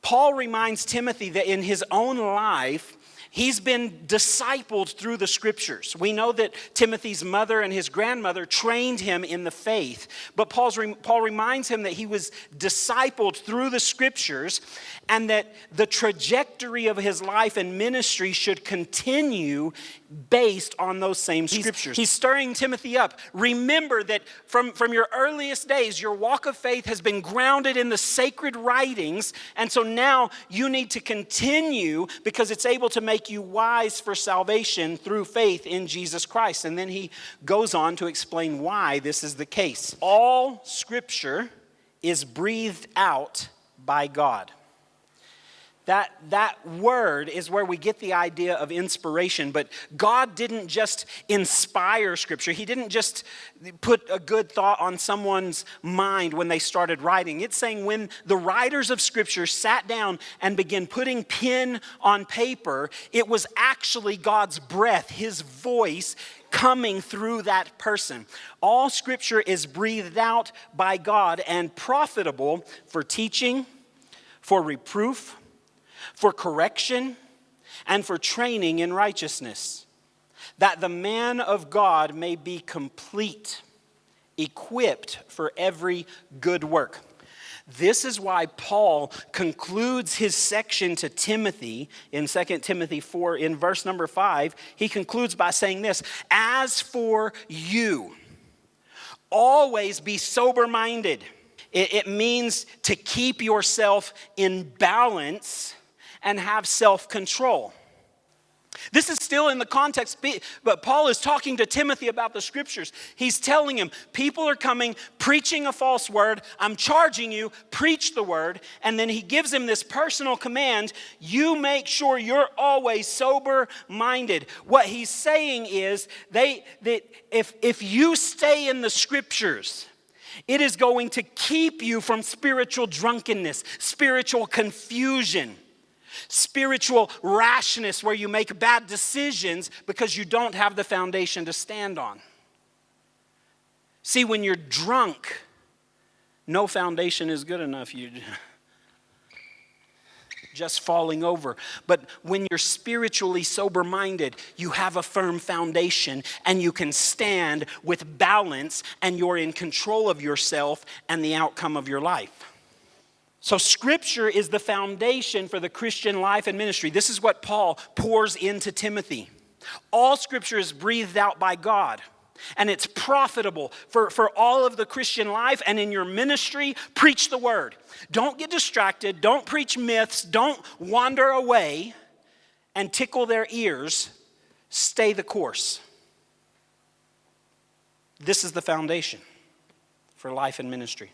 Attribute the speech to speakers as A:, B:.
A: Paul reminds Timothy that in his own life, he's been discipled through the scriptures. We know that Timothy's mother and his grandmother trained him in the faith. But Paul reminds him that he was discipled through the scriptures and that the trajectory of his life and ministry should continue based on those same scriptures. He's stirring Timothy up. Remember that from your earliest days, your walk of faith has been grounded in the sacred writings. And so now you need to continue because it's able to make you wise for salvation through faith in Jesus Christ. And then he goes on to explain why this is the case. All scripture is breathed out by God. That word is where we get the idea of inspiration. But God didn't just inspire Scripture. He didn't just put a good thought on someone's mind when they started writing. It's saying when the writers of Scripture sat down and began putting pen on paper, it was actually God's breath, His voice, coming through that person. All Scripture is breathed out by God and profitable for teaching, for reproof, for correction, and for training in righteousness, that the man of God may be complete, equipped for every good work. This is why Paul concludes his section to Timothy in 2 Timothy 4 in verse number 5. He concludes by saying this, "As for you, always be sober-minded." It means to keep yourself in balance and have self-control. This is still in the context, but Paul is talking to Timothy about the scriptures. He's telling him, people are coming, preaching a false word. I'm charging you, preach the word. And then he gives him this personal command, you make sure you're always sober-minded. What he's saying is that if you stay in the scriptures, it is going to keep you from spiritual drunkenness, spiritual confusion, spiritual rashness where you make bad decisions because you don't have the foundation to stand on. See, when you're drunk, no foundation is good enough. You're just falling over. But when you're spiritually sober-minded, you have a firm foundation and you can stand with balance and you're in control of yourself and the outcome of your life. So Scripture is the foundation for the Christian life and ministry. This is what Paul pours into Timothy. All Scripture is breathed out by God, and it's profitable for all of the Christian life and in your ministry. Preach the word. Don't get distracted. Don't preach myths. Don't wander away and tickle their ears. Stay the course. This is the foundation for life and ministry.